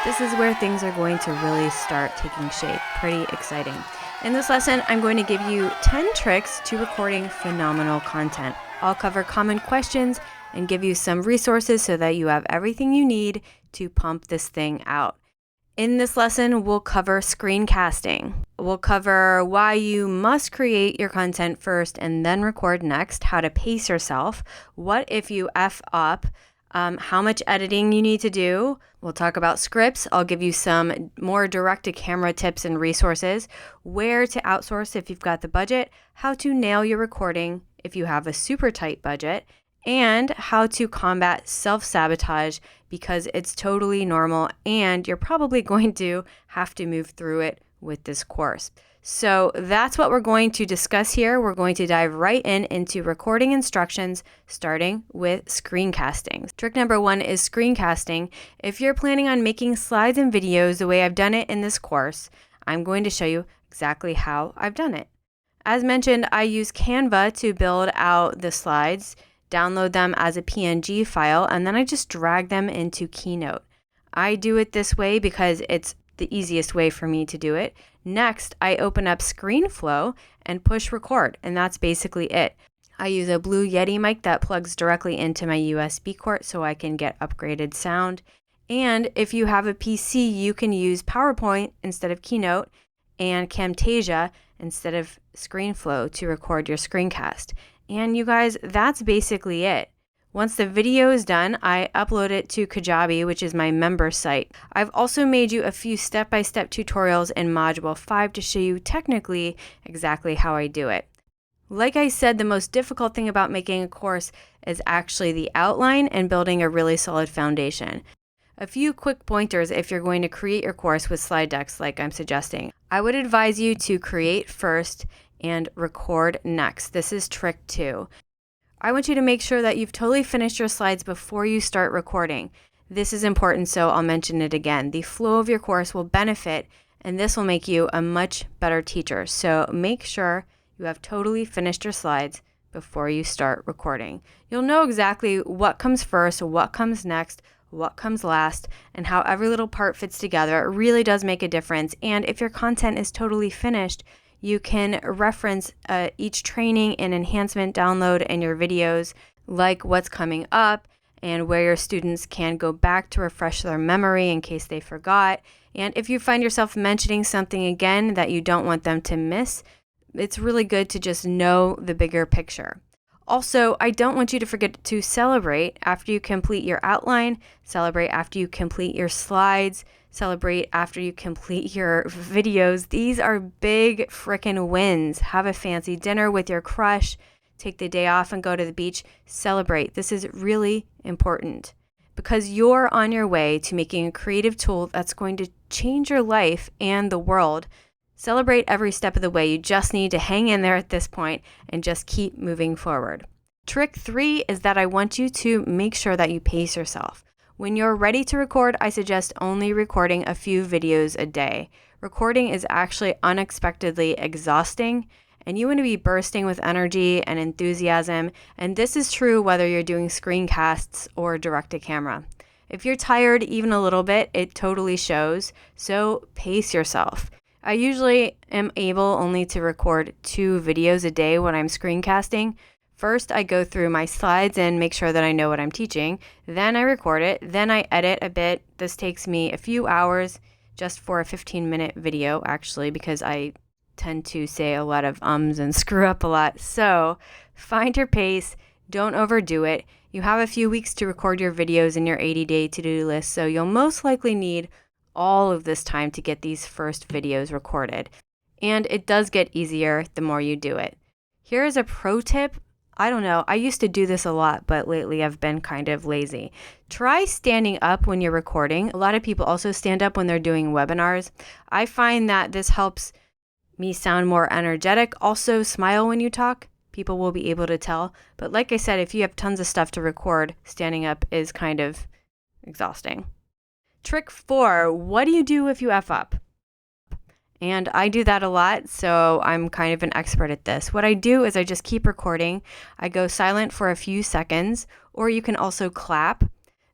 This is where things are going to really start taking shape. Pretty exciting. In this lesson, I'm going to give you 10 tricks to recording phenomenal content. I'll cover common questions and give you some resources so that you have everything you need to pump this thing out. In this lesson, we'll cover screencasting. We'll cover why you must create your content first and then record next, how to pace yourself, what if you F up, how much editing you need to do. We'll talk about scripts. I'll give you some more direct-to-camera tips and resources, where to outsource if you've got the budget, how to nail your recording if you have a super tight budget, and how to combat self-sabotage because it's totally normal and you're probably going to have to move through it with this course. So that's what we're going to discuss here. We're going to dive right into recording instructions, starting with screencasting. Trick number 1 is screencasting. If you're planning on making slides and videos the way I've done it in this course, I'm going to show you exactly how I've done it. As mentioned, I use Canva to build out the slides, download them as a PNG file, and then I just drag them into Keynote. I do it this way because it's the easiest way for me to do it. Next, I open up ScreenFlow and push record, and that's basically it. I use a Blue Yeti mic that plugs directly into my USB port so I can get upgraded sound. And if you have a PC, you can use PowerPoint instead of Keynote and Camtasia instead of ScreenFlow to record your screencast. And you guys, that's basically it. Once the video is done, I upload it to Kajabi, which is my member site. I've also made you a few step-by-step tutorials in Module 5 to show you technically exactly how I do it. Like I said, the most difficult thing about making a course is actually the outline and building a really solid foundation. A few quick pointers if you're going to create your course with slide decks like I'm suggesting. I would advise you to create first and record next. This is trick 2. I want you to make sure that you've totally finished your slides before you start recording. This is important, so I'll mention it again. The flow of your course will benefit, and this will make you a much better teacher. So make sure you have totally finished your slides before you start recording. You'll know exactly what comes first, what comes next, what comes last, and how every little part fits together. It really does make a difference. And if your content is totally finished, you can reference each training and enhancement download in your videos, like what's coming up and where your students can go back to refresh their memory in case they forgot. And if you find yourself mentioning something again that you don't want them to miss, it's really good to just know the bigger picture. Also, I don't want you to forget to celebrate after you complete your outline, celebrate after you complete your slides, celebrate after you complete your videos. These are big frickin' wins. Have a fancy dinner with your crush, take the day off and go to the beach. Celebrate. This is really important because you're on your way to making a creative tool that's going to change your life and the world. Celebrate every step of the way. You just need to hang in there at this point and just keep moving forward. Trick 3 is that I want you to make sure that you pace yourself. When you're ready to record, I suggest only recording a few videos a day. Recording is actually unexpectedly exhausting, and you want to be bursting with energy and enthusiasm, and this is true whether you're doing screencasts or direct-to-camera. If you're tired even a little bit, it totally shows, so pace yourself. I usually am able only to record 2 videos a day when I'm screencasting. First, I go through my slides and make sure that I know what I'm teaching. Then I record it. Then I edit a bit. This takes me a few hours just for a 15-minute video, actually, because I tend to say a lot of ums and screw up a lot. So find your pace. Don't overdo it. You have a few weeks to record your videos in your 80-day to-do list, so you'll most likely need all of this time to get these first videos recorded. And it does get easier the more you do it. Here is a pro tip. I don't know, I used to do this a lot, but lately I've been kind of lazy. Try standing up when you're recording. A lot of people also stand up when they're doing webinars. I find that this helps me sound more energetic. Also, smile when you talk. People will be able to tell. But like I said, if you have tons of stuff to record, standing up is kind of exhausting. Trick 4, what do you do if you F up? And I do that a lot, so I'm kind of an expert at this. What I do is I just keep recording. I go silent for a few seconds, or you can also clap.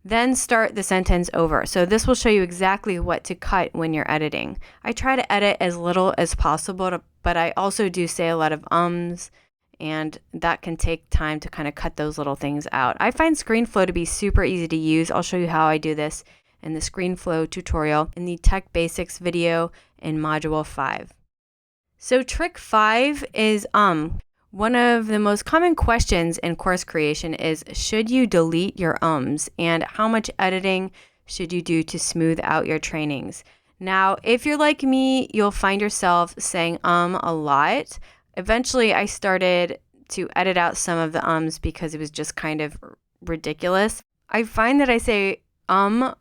Then start the sentence over. So this will show you exactly what to cut when you're editing. I try to edit as little as possible, but I also do say a lot of ums, and that can take time to kind of cut those little things out. I find ScreenFlow to be super easy to use. I'll show you how I do this in the ScreenFlow tutorial in the Tech Basics video in Module 5. So trick 5 is One of the most common questions in course creation is, should you delete your ums, and how much editing should you do to smooth out your trainings? Now, if you're like me, you'll find yourself saying a lot. Eventually, I started to edit out some of the ums because it was just kind of ridiculous. I find that I say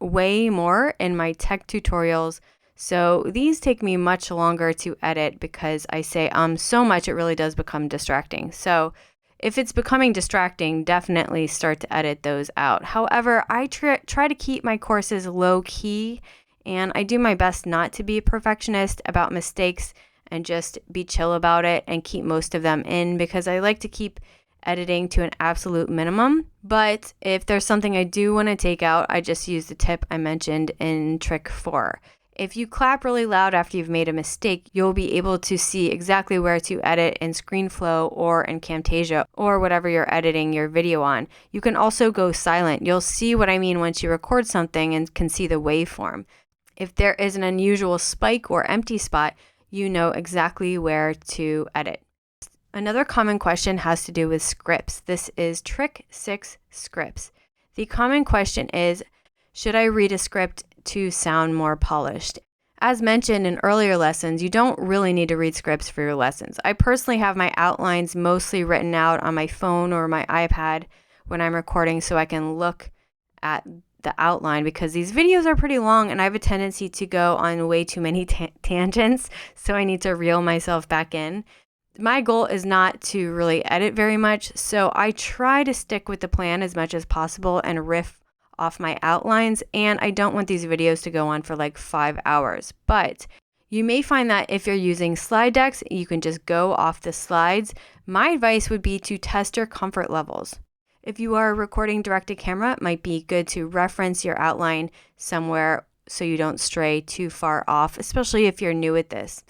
way more in my tech tutorials, so these take me much longer to edit because I say so much it really does become distracting. So if it's becoming distracting, definitely start to edit those out. However, I try to keep my courses low key, and I do my best not to be a perfectionist about mistakes and just be chill about it and keep most of them in, because I like to keep editing to an absolute minimum. But if there's something I do want to take out, I just use the tip I mentioned in trick 4. If you clap really loud after you've made a mistake, you'll be able to see exactly where to edit in ScreenFlow or in Camtasia or whatever you're editing your video on. You can also go silent. You'll see what I mean once you record something and can see the waveform. If there is an unusual spike or empty spot, you know exactly where to edit. Another common question has to do with scripts. This is trick 6, scripts. The common question is, should I read a script to sound more polished? As mentioned in earlier lessons, you don't really need to read scripts for your lessons. I personally have my outlines mostly written out on my phone or my iPad when I'm recording, so I can look at the outline, because these videos are pretty long and I have a tendency to go on way too many tangents, so I need to reel myself back in. My goal is not to really edit very much, so I try to stick with the plan as much as possible and riff off my outlines, and I don't want these videos to go on for like 5 hours. But you may find that if you're using slide decks, you can just go off the slides. My advice would be to test your comfort levels. If you are recording direct to camera, it might be good to reference your outline somewhere so you don't stray too far off, especially if you're new at this.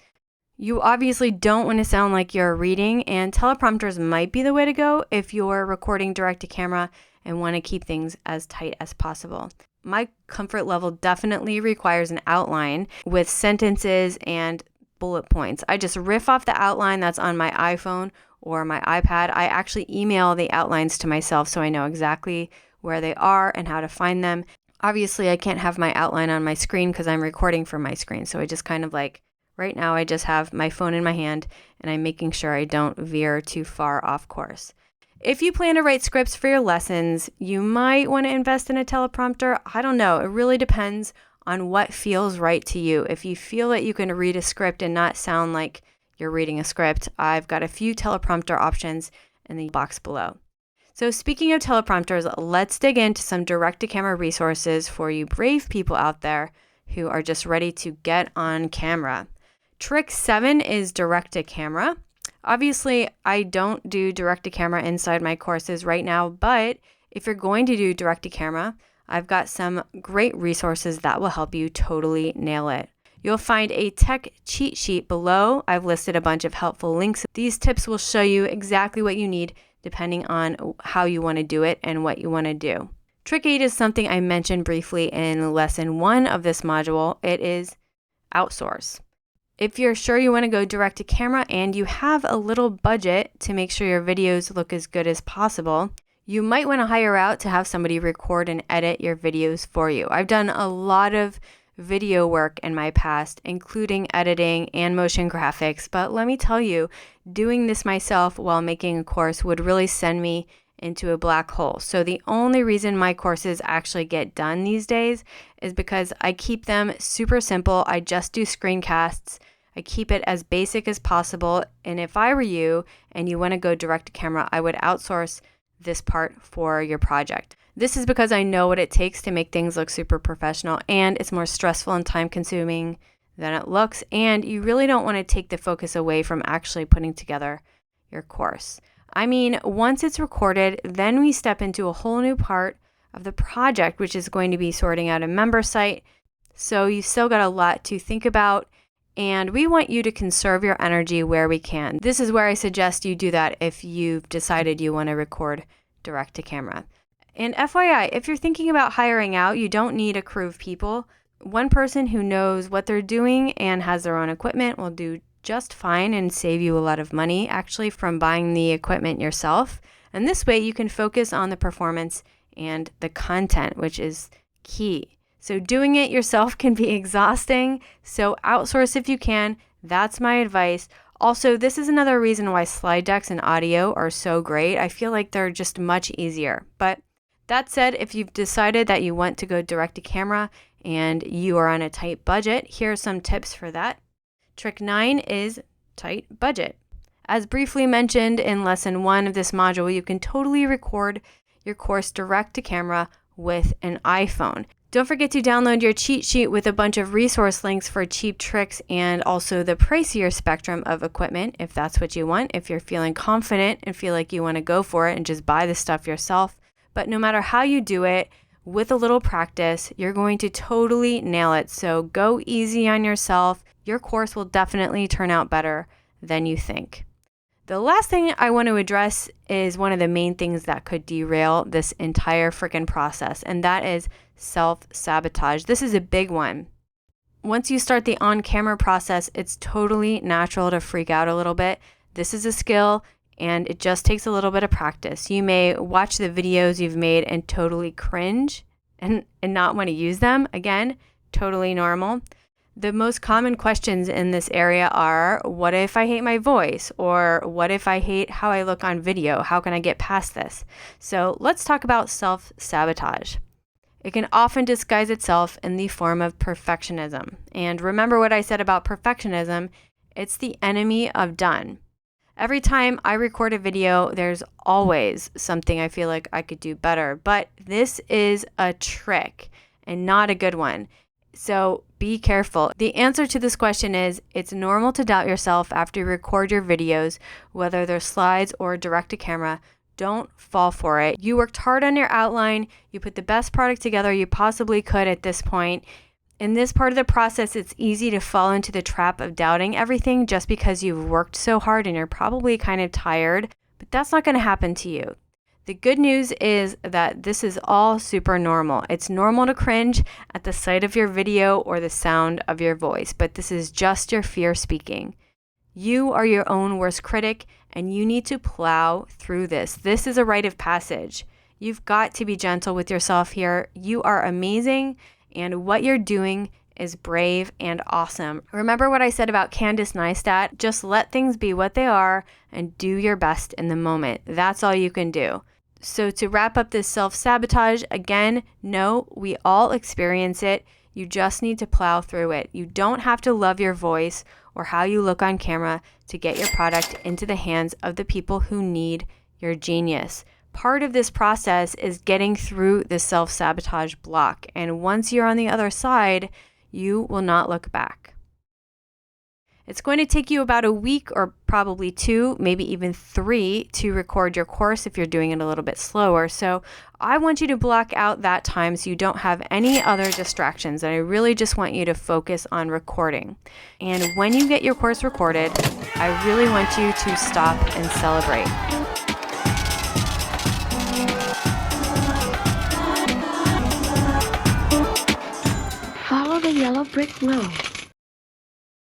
You obviously don't want to sound like you're reading, and teleprompters might be the way to go if you're recording direct to camera and want to keep things as tight as possible. My comfort level definitely requires an outline with sentences and bullet points. I just riff off the outline that's on my iPhone or my iPad. I actually email the outlines to myself so I know exactly where they are and how to find them. Obviously, I can't have my outline on my screen because I'm recording from my screen, so I just kind of like, right now I just have my phone in my hand and I'm making sure I don't veer too far off course. If you plan to write scripts for your lessons, you might want to invest in a teleprompter. I don't know. It really depends on what feels right to you. If you feel that you can read a script and not sound like you're reading a script, I've got a few teleprompter options in the box below. So speaking of teleprompters, let's dig into some direct-to-camera resources for you brave people out there who are just ready to get on camera. Trick 7 is direct-to-camera. Obviously, I don't do direct-to-camera inside my courses right now, but if you're going to do direct-to-camera, I've got some great resources that will help you totally nail it. You'll find a tech cheat sheet below. I've listed a bunch of helpful links. These tips will show you exactly what you need depending on how you want to do it and what you want to do. Trick 8 is something I mentioned briefly in lesson 1 of this module. It is outsource. If you're sure you want to go direct to camera and you have a little budget to make sure your videos look as good as possible, you might want to hire out to have somebody record and edit your videos for you. I've done a lot of video work in my past, including editing and motion graphics, but let me tell you, doing this myself while making a course would really send me into a black hole. So the only reason my courses actually get done these days is because I keep them super simple. I just do screencasts. I keep it as basic as possible. And if I were you and you want to go direct to camera, I would outsource this part for your project. This is because I know what it takes to make things look super professional, and it's more stressful and time consuming than it looks. And you really don't want to take the focus away from actually putting together your course. I mean, once it's recorded, then we step into a whole new part of the project, which is going to be sorting out a member site. So you still got a lot to think about, and we want you to conserve your energy where we can. This is where I suggest you do that if you've decided you want to record direct to camera. And FYI, if you're thinking about hiring out, you don't need a crew of people. One person who knows what they're doing and has their own equipment will do just fine and save you a lot of money actually from buying the equipment yourself. And this way you can focus on the performance and the content, which is key. So doing it yourself can be exhausting, so outsource if you can. That's my advice. Also, this is another reason why slide decks and audio are so great. I feel like they're just much easier. But that said, if you've decided that you want to go direct to camera and you are on a tight budget, here are some tips for that. Trick 9 is tight budget. As briefly mentioned in lesson 1 of this module, you can totally record your course direct to camera with an iPhone. Don't forget to download your cheat sheet with a bunch of resource links for cheap tricks and also the pricier spectrum of equipment if that's what you want, if you're feeling confident and feel like you want to go for it and just buy the stuff yourself. But no matter how you do it, with a little practice, you're going to totally nail it. So go easy on yourself. Your course will definitely turn out better than you think. The last thing I want to address is one of the main things that could derail this entire freaking process, and that is self-sabotage. This is a big one. Once you start the on-camera process, it's totally natural to freak out a little bit. This is a skill, and it just takes a little bit of practice. You may watch the videos you've made and totally cringe and not want to use them. Again, totally normal. The most common questions in this area are, what if I hate my voice? Or what if I hate how I look on video? How can I get past this? So let's talk about self-sabotage. It can often disguise itself in the form of perfectionism. And remember what I said about perfectionism, it's the enemy of done. Every time I record a video, there's always something I feel like I could do better. But this is a trick and not a good one. So be careful. The answer to this question is it's normal to doubt yourself after you record your videos, whether they're slides or direct to camera. Don't fall for it. You worked hard on your outline. You put the best product together you possibly could at this point. In this part of the process, it's easy to fall into the trap of doubting everything just because you've worked so hard and you're probably kind of tired, but that's not going to happen to you. The good news is that this is all super normal. It's normal to cringe at the sight of your video or the sound of your voice, but this is just your fear speaking. You are your own worst critic, and you need to plow through this. This is a rite of passage. You've got to be gentle with yourself here. You are amazing, and what you're doing is brave and awesome. Remember what I said about Candice Neistat? Just let things be what they are and do your best in the moment. That's all you can do. So to wrap up this self-sabotage, again, no, we all experience it. You just need to plow through it. You don't have to love your voice or how you look on camera to get your product into the hands of the people who need your genius. Part of this process is getting through the self-sabotage block. And once you're on the other side, you will not look back. It's going to take you about a week or probably 2, maybe even 3 to record your course if you're doing it a little bit slower. So I want you to block out that time so you don't have any other distractions. And I really just want you to focus on recording. And when you get your course recorded, I really want you to stop and celebrate. Follow the yellow brick road.